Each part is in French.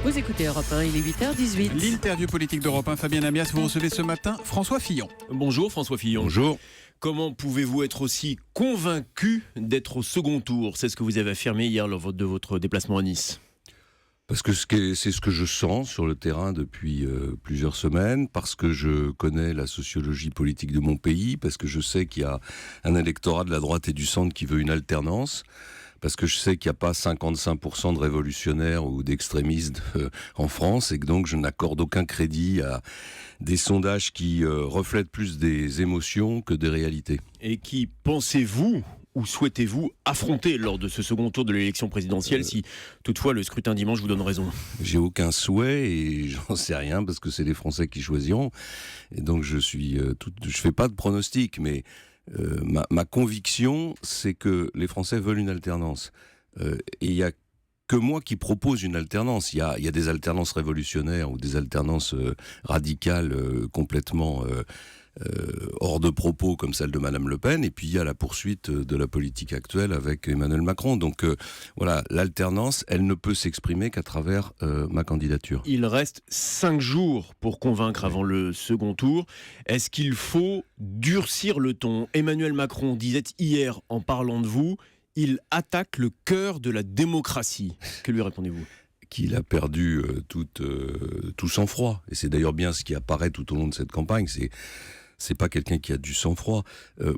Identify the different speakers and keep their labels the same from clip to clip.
Speaker 1: Vous écoutez Europe 1, il est 8h18.
Speaker 2: L'interview politique d'Europe 1, Fabien Amias, vous recevez ce matin François Fillon.
Speaker 3: Bonjour François Fillon.
Speaker 4: Bonjour.
Speaker 3: Comment pouvez-vous être aussi convaincu d'être au second tour ? C'est ce que vous avez affirmé hier lors de votre déplacement à Nice.
Speaker 4: Parce que c'est ce que je sens sur le terrain depuis plusieurs semaines, parce que je connais la sociologie politique de mon pays, parce que je sais qu'il y a un électorat de la droite et du centre qui veut une alternance, parce que je sais qu'il n'y a pas 55% de révolutionnaires ou d'extrémistes en France, et que donc je n'accorde aucun crédit à des sondages qui reflètent plus des émotions que des réalités.
Speaker 3: Et qui pensez-vous ou souhaitez-vous affronter lors de ce second tour de l'élection présidentielle si toutefois le scrutin dimanche vous donne raison ?
Speaker 4: J'ai aucun souhait et j'en sais rien parce que c'est les Français qui choisiront. Et donc je fais pas de pronostic, mais ma conviction, c'est que les Français veulent une alternance. Et il y a que moi qui propose une alternance. Il y a des alternances révolutionnaires ou des alternances radicales complètement hors de propos comme celle de Madame Le Pen, et puis il y a la poursuite de la politique actuelle avec Emmanuel Macron. Donc voilà, l'alternance, elle ne peut s'exprimer qu'à travers ma candidature.
Speaker 3: Il reste 5 jours pour convaincre avant le second tour. Est-ce qu'il faut durcir le ton ? Emmanuel Macron disait hier en parlant de vous, il attaque le cœur de la démocratie. Que lui répondez-vous ?
Speaker 4: Qu'il a perdu tout sang-froid. Et c'est d'ailleurs bien ce qui apparaît tout au long de cette campagne. C'est pas quelqu'un qui a du sang-froid.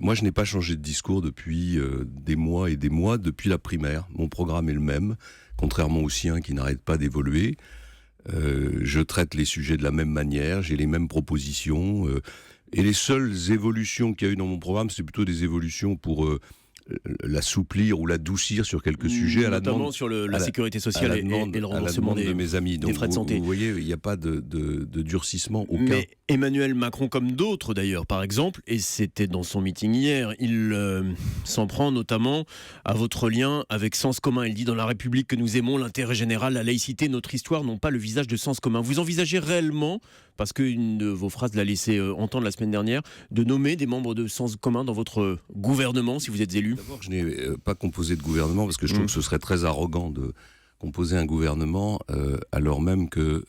Speaker 4: Moi, je n'ai pas changé de discours depuis des mois et des mois, depuis la primaire. Mon programme est le même, contrairement au sien qui n'arrête pas d'évoluer. Je traite les sujets de la même manière, j'ai les mêmes propositions. Et les seules évolutions qu'il y a eu dans mon programme, c'est plutôt des évolutions pour l'assouplir ou l'adoucir sur quelques sujets,
Speaker 3: notamment sur la sécurité sociale et le remboursement
Speaker 4: de mes amis. Donc,
Speaker 3: des frais de santé.
Speaker 4: Vous voyez, il n'y a pas de durcissement aucun.
Speaker 3: Mais Emmanuel Macron, comme d'autres d'ailleurs, par exemple, et c'était dans son meeting hier, il s'en prend notamment à votre lien avec Sens commun. Il dit: dans la République que nous aimons, l'intérêt général, la laïcité, notre histoire n'ont pas le visage de Sens commun. Vous envisagez réellement, parce qu'une de vos phrases l'a laissé entendre la semaine dernière, de nommer des membres de Sens commun dans votre gouvernement si vous êtes élu ?
Speaker 4: D'abord, je n'ai pas composé de gouvernement parce que je trouve que ce serait très arrogant de composer un gouvernement alors même que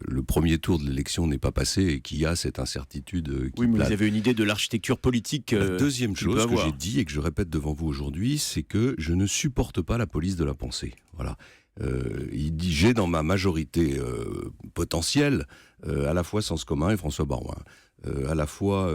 Speaker 4: le premier tour de l'élection n'est pas passé et qu'il y a cette incertitude qui
Speaker 3: Oui, mais
Speaker 4: plane.
Speaker 3: vous avez une idée de l'architecture politique
Speaker 4: La deuxième chose que j'ai dit et que je répète devant vous aujourd'hui, c'est que je ne supporte pas la police de la pensée. Voilà. Il dit: j'ai dans ma majorité potentielle à la fois Sens commun et François Baroin, à la fois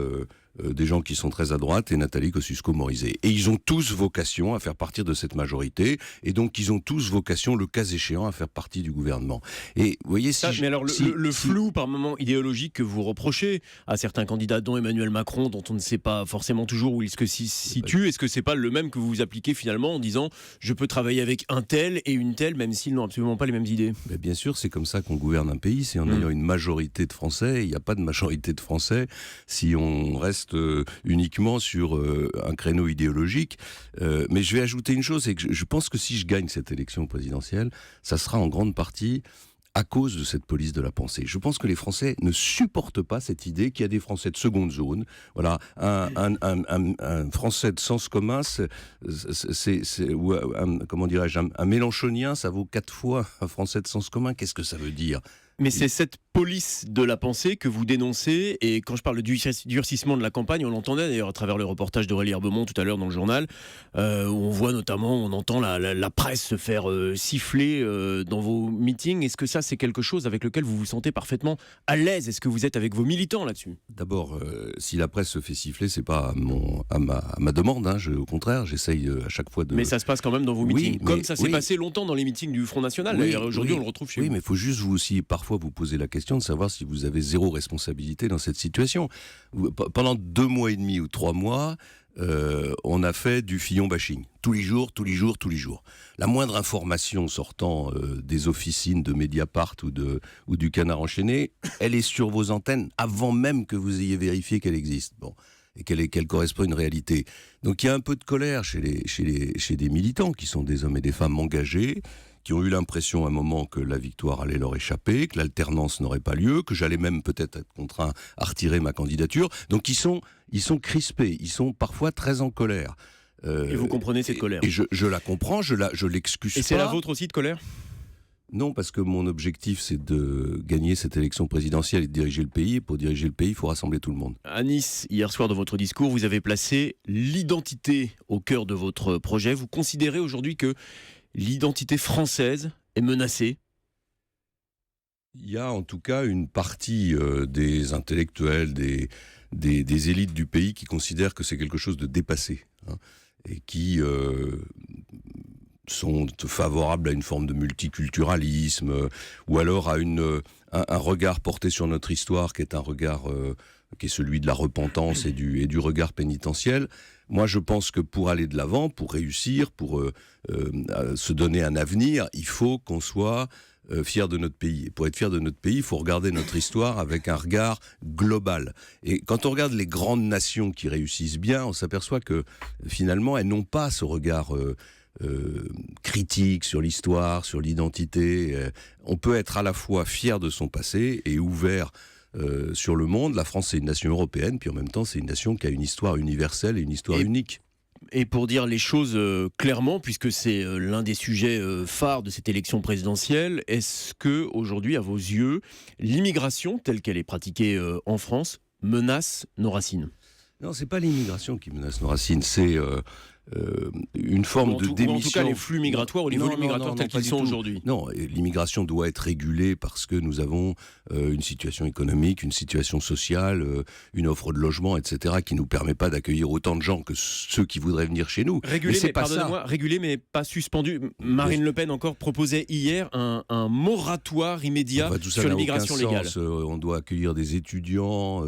Speaker 4: des gens qui sont très à droite et Nathalie Kosciusko-Morizet. Et ils ont tous vocation à faire partie de cette majorité, et donc ils ont tous vocation, le cas échéant, à faire partie du gouvernement. Et vous voyez,
Speaker 3: mais alors le flou par moment idéologique que vous reprochez à certains candidats, dont Emmanuel Macron, dont on ne sait pas forcément toujours où il se situe, est-ce que c'est pas le même que vous vous appliquez finalement en disant: je peux travailler avec un tel et une telle, même s'ils n'ont absolument pas les mêmes idées ?
Speaker 4: Mais bien sûr, c'est comme ça qu'on gouverne un pays, c'est en ayant une majorité de Français. Il n'y a pas de majorité de Français si on reste uniquement sur un créneau idéologique. Mais je vais ajouter une chose, c'est que je pense que si je gagne cette élection présidentielle, ça sera en grande partie à cause de cette police de la pensée. Je pense que les Français ne supportent pas cette idée qu'il y a des Français de seconde zone. Voilà, un Français de sens commun, comment dirais-je, un Mélenchonien, ça vaut 4 fois un Français de sens commun. Qu'est-ce que ça veut dire ?
Speaker 3: Mais c'est cette police de la pensée que vous dénoncez, et quand je parle du durcissement de la campagne, on l'entendait d'ailleurs à travers le reportage d'Aurélie Herbemont tout à l'heure dans le journal, où on voit notamment, on entend la presse se faire siffler dans vos meetings. Est-ce que ça, c'est quelque chose avec lequel vous vous sentez parfaitement à l'aise ? Est-ce que vous êtes avec vos militants là-dessus ?
Speaker 4: D'abord, si la presse se fait siffler, c'est pas à ma demande, hein. Au contraire, j'essaye à chaque fois de...
Speaker 3: Mais ça se passe quand même dans vos meetings, comme ça s'est
Speaker 4: oui.
Speaker 3: passé longtemps dans les meetings du Front National. D'ailleurs, aujourd'hui, on le retrouve chez vous.
Speaker 4: Oui, mais il faut juste vous aussi parfois vous poser la question de savoir si vous avez zéro responsabilité dans cette situation. Pendant 2 mois et demi ou 3 mois, on a fait du Fillon bashing. Tous les jours. La moindre information sortant des officines de Mediapart ou du Canard enchaîné, elle est sur vos antennes avant même que vous ayez vérifié qu'elle existe. Bon. Et qu'elle correspond à une réalité. Donc il y a un peu de colère chez des militants qui sont des hommes et des femmes engagés, qui ont eu l'impression à un moment que la victoire allait leur échapper, que l'alternance n'aurait pas lieu, que j'allais même peut-être être contraint à retirer ma candidature. Donc ils sont crispés, ils sont parfois très en colère.
Speaker 3: Et vous comprenez cette colère ?
Speaker 4: Et je la comprends, je l'excuse pas.
Speaker 3: Et c'est la vôtre aussi de colère ?
Speaker 4: Non, parce que mon objectif, c'est de gagner cette élection présidentielle et de diriger le pays. Et pour diriger le pays, il faut rassembler tout le monde.
Speaker 3: À Nice, hier soir, dans votre discours, vous avez placé l'identité au cœur de votre projet. Vous considérez aujourd'hui que l'identité française est menacée ?
Speaker 4: Il y a en tout cas une partie des intellectuels, des élites du pays qui considèrent que c'est quelque chose de dépassé, hein, et qui sont favorables à une forme de multiculturalisme, ou alors à un regard porté sur notre histoire qui est un regard qui est celui de la repentance et du regard pénitentiel. Moi, je pense que pour aller de l'avant, pour réussir, pour se donner un avenir, il faut qu'on soit fier de notre pays. Et pour être fier de notre pays, il faut regarder notre histoire avec un regard global. Et quand on regarde les grandes nations qui réussissent bien, on s'aperçoit que finalement, elles n'ont pas ce regard critique sur l'histoire, sur l'identité. On peut être à la fois fier de son passé et ouvert sur le monde. La France, c'est une nation européenne, puis en même temps, c'est une nation qui a une histoire universelle et une histoire unique.
Speaker 3: Et pour dire les choses clairement, puisque c'est l'un des sujets phares de cette élection présidentielle, est-ce que aujourd'hui, à vos yeux, l'immigration telle qu'elle est pratiquée en France menace nos racines ?
Speaker 4: Non, c'est pas l'immigration qui menace nos racines, c'est une forme de démission.
Speaker 3: Ou en tout cas les flux migratoires ou les volumes migratoires tels qu'ils sont aujourd'hui.
Speaker 4: Non, l'immigration doit être régulée parce que nous avons une situation économique, une situation sociale, une offre de logement, etc., qui ne nous permet pas d'accueillir autant de gens que ceux qui voudraient venir chez nous.
Speaker 3: Régulé mais pas suspendu. Marine Le Pen encore proposait hier un moratoire immédiat sur l'immigration légale.
Speaker 4: On doit accueillir des étudiants,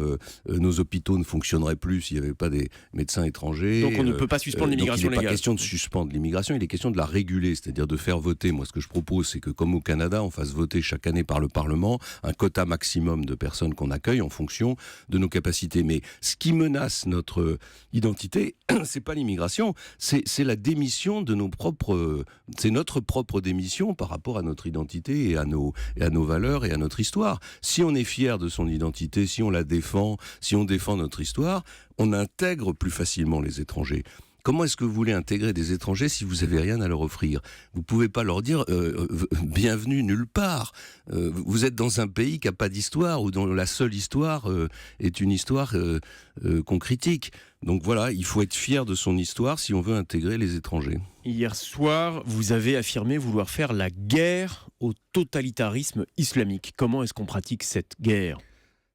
Speaker 4: nos hôpitaux ne fonctionneraient plus s'il n'y avait pas des médecins étrangers.
Speaker 3: Donc on ne peut pas suspendre l'immigration légale.
Speaker 4: Il n'est pas question de suspendre l'immigration, il est question de la réguler, c'est-à-dire de faire voter. Moi, ce que je propose, c'est que comme au Canada, on fasse voter chaque année par le Parlement un quota maximum de personnes qu'on accueille en fonction de nos capacités. Mais ce qui menace notre identité, c'est pas l'immigration, c'est la démission de nos propres... C'est notre propre démission par rapport à notre identité et à nos valeurs et à notre histoire. Si on est fier de son identité, si on la défend, si on défend notre histoire, on intègre plus facilement les étrangers. Comment est-ce que vous voulez intégrer des étrangers si vous n'avez rien à leur offrir ? Vous ne pouvez pas leur dire bienvenue nulle part. Vous êtes dans un pays qui n'a pas d'histoire ou dont la seule histoire est une histoire qu'on critique. Donc voilà, il faut être fier de son histoire si on veut intégrer les étrangers.
Speaker 3: Hier soir, vous avez affirmé vouloir faire la guerre au totalitarisme islamique. Comment est-ce qu'on pratique cette guerre ?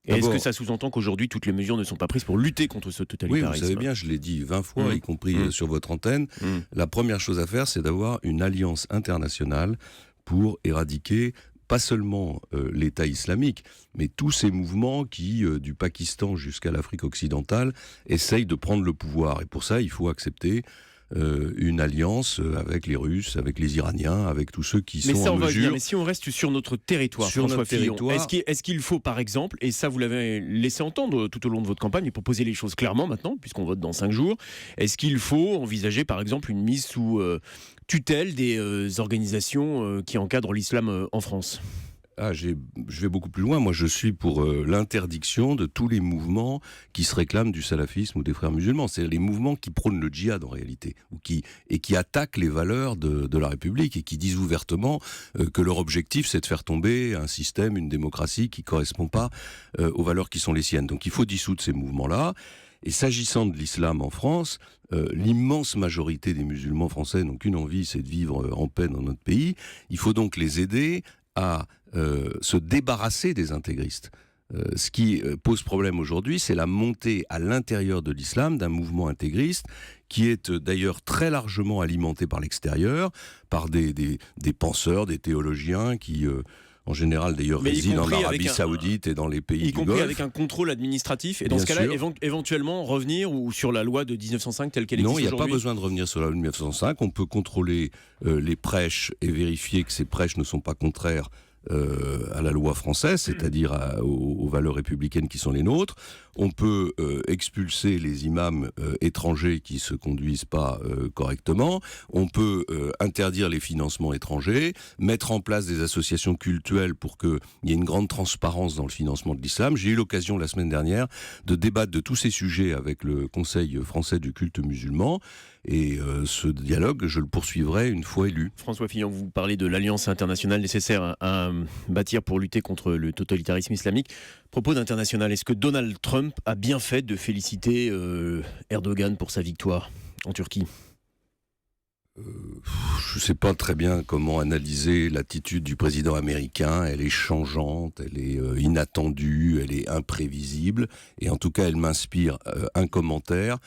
Speaker 3: Et est-ce que ça sous-entend qu'aujourd'hui, toutes les mesures ne sont pas prises pour lutter contre ce totalitarisme ?
Speaker 4: Oui, vous savez bien, je l'ai dit 20 fois, y compris sur votre antenne. La première chose à faire, c'est d'avoir une alliance internationale pour éradiquer pas seulement l'État islamique, mais tous ces mouvements qui, du Pakistan jusqu'à l'Afrique occidentale, essayent de prendre le pouvoir. Et pour ça, il faut accepter une alliance avec les Russes, avec les Iraniens, avec tous ceux qui sont en mesure...
Speaker 3: Mais si on reste sur notre territoire, François Fillon, est-ce qu'il faut par exemple, et ça vous l'avez laissé entendre tout au long de votre campagne, et pour poser les choses clairement maintenant, puisqu'on vote dans 5 jours, est-ce qu'il faut envisager par exemple une mise sous tutelle des organisations qui encadrent l'islam en France ?
Speaker 4: Je vais beaucoup plus loin. Moi, je suis pour l'interdiction de tous les mouvements qui se réclament du salafisme ou des frères musulmans. C'est les mouvements qui prônent le djihad en réalité, et qui attaquent les valeurs de la République et qui disent ouvertement que leur objectif, c'est de faire tomber un système, une démocratie qui ne correspond pas aux valeurs qui sont les siennes. Donc il faut dissoudre ces mouvements-là. Et s'agissant de l'islam en France, l'immense majorité des musulmans français n'ont qu'une envie, c'est de vivre en paix dans notre pays. Il faut donc les aider à se débarrasser des intégristes. Ce qui pose problème aujourd'hui, c'est la montée à l'intérieur de l'islam d'un mouvement intégriste qui est d'ailleurs très largement alimenté par l'extérieur, par des penseurs, des théologiens qui... en général d'ailleurs résident en Arabie Saoudite et dans les pays du Golfe.
Speaker 3: Y compris avec un contrôle administratif, et dans ce cas-là, éventuellement revenir ou sur la loi de 1905 telle qu'elle existe aujourd'hui.
Speaker 4: Non, il n'y a pas besoin de revenir sur la loi de 1905, on peut contrôler les prêches et vérifier que ces prêches ne sont pas contraires à la loi française, c'est-à-dire aux valeurs républicaines qui sont les nôtres. on peut expulser les imams étrangers qui se conduisent pas correctement, on peut interdire les financements étrangers, mettre en place des associations cultuelles pour qu'il y ait une grande transparence dans le financement de l'islam. J'ai eu l'occasion la semaine dernière de débattre de tous ces sujets avec le Conseil français du culte musulman, et ce dialogue, je le poursuivrai une fois élu.
Speaker 3: François Fillon, vous parlez de l'alliance internationale nécessaire à bâtir pour lutter contre le totalitarisme islamique. Propos d'international, est-ce que Donald Trump a bien fait de féliciter Erdogan pour sa victoire en Turquie ?
Speaker 4: Je ne sais pas très bien comment analyser l'attitude du président américain. Elle est changeante, elle est inattendue, elle est imprévisible. Et en tout cas, elle m'inspire un commentaire.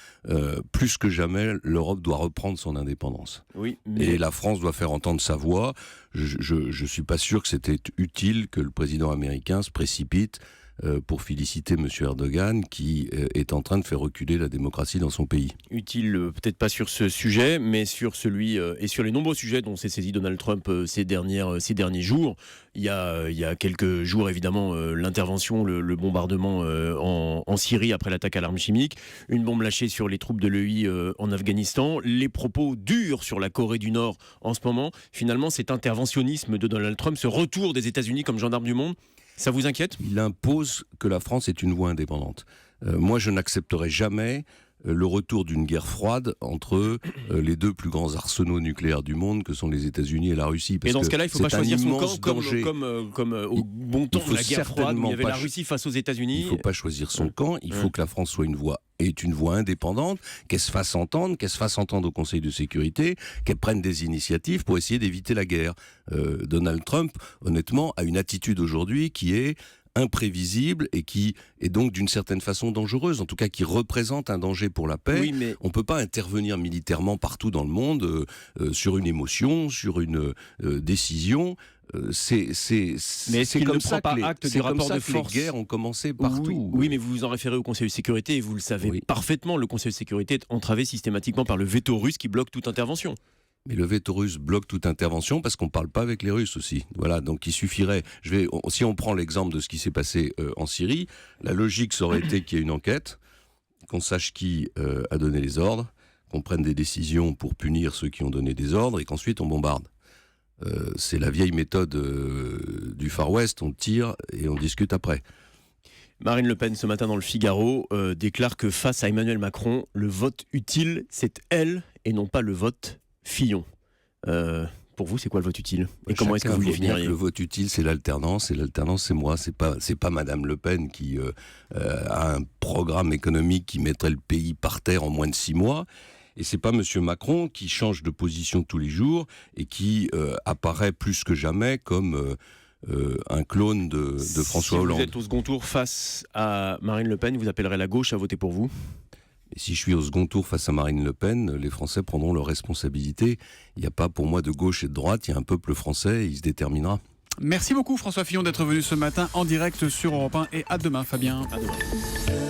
Speaker 4: Plus que jamais, l'Europe doit reprendre son indépendance.
Speaker 3: Oui, mais...
Speaker 4: Et la France doit faire entendre sa voix. Je ne suis pas sûr que c'était utile que le président américain se précipite pour féliciter M. Erdogan qui est en train de faire reculer la démocratie dans son pays.
Speaker 3: Utile peut-être pas sur ce sujet, mais sur celui et sur les nombreux sujets dont s'est saisi Donald Trump ces derniers jours. Il y a quelques jours, évidemment, l'intervention, le bombardement en Syrie après l'attaque à l'arme chimique, une bombe lâchée sur les troupes de l'EI en Afghanistan, les propos durs sur la Corée du Nord en ce moment. Finalement, cet interventionnisme de Donald Trump, ce retour des États-Unis comme gendarme du monde, ça vous inquiète ?
Speaker 4: Il impose que la France ait une voix indépendante. Moi, je n'accepterai jamais le retour d'une guerre froide entre les deux plus grands arsenaux nucléaires du monde, que sont les États-Unis et la Russie.
Speaker 3: Et dans ce cas-là, il ne faut pas choisir son camp comme au bon temps de la guerre froide, où il y avait la Russie face aux États-Unis.
Speaker 4: Il ne faut pas choisir son camp, il faut que la France soit une voix indépendante, qu'elle se fasse entendre au Conseil de sécurité, qu'elle prenne des initiatives pour essayer d'éviter la guerre. Donald Trump, honnêtement, a une attitude aujourd'hui qui est imprévisible et qui est donc d'une certaine façon dangereuse, en tout cas qui représente un danger pour la paix.
Speaker 3: Oui, mais...
Speaker 4: On ne peut pas intervenir militairement partout dans le monde sur une émotion, sur une décision. C'est comme ça que les guerres ont commencé partout.
Speaker 3: Oui, mais vous vous en référez au Conseil de sécurité et vous le savez parfaitement, le Conseil de sécurité est entravé systématiquement par le veto russe qui bloque toute intervention.
Speaker 4: Mais le veto russe bloque toute intervention parce qu'on ne parle pas avec les Russes aussi. Voilà, donc il suffirait... si on prend l'exemple de ce qui s'est passé en Syrie, la logique ça aurait été qu'il y ait une enquête, qu'on sache qui a donné les ordres, qu'on prenne des décisions pour punir ceux qui ont donné des ordres et qu'ensuite on bombarde. C'est la vieille méthode du Far West, on tire et on discute après.
Speaker 3: Marine Le Pen, ce matin dans le Figaro, déclare que face à Emmanuel Macron, le vote utile, c'est elle et non pas le vote Fillon. Pour vous, c'est quoi le vote utile ? Et comment est-ce que vous le définiriez ?
Speaker 4: Le vote utile, c'est l'alternance, et l'alternance, c'est moi. C'est pas Madame Le Pen qui a un programme économique qui mettrait le pays par terre en moins de 6 mois. Et c'est pas Monsieur Macron qui change de position tous les jours et qui apparaît plus que jamais comme un clone de François Hollande.
Speaker 3: Si vous êtes au second tour face à Marine Le Pen, vous appellerez la gauche à voter pour vous ?
Speaker 4: Et si je suis au second tour face à Marine Le Pen, les Français prendront leurs responsabilités. Il n'y a pas pour moi de gauche et de droite, il y a un peuple français et il se déterminera.
Speaker 2: Merci beaucoup François Fillon d'être venu ce matin en direct sur Europe 1 et à demain Fabien.
Speaker 3: À demain.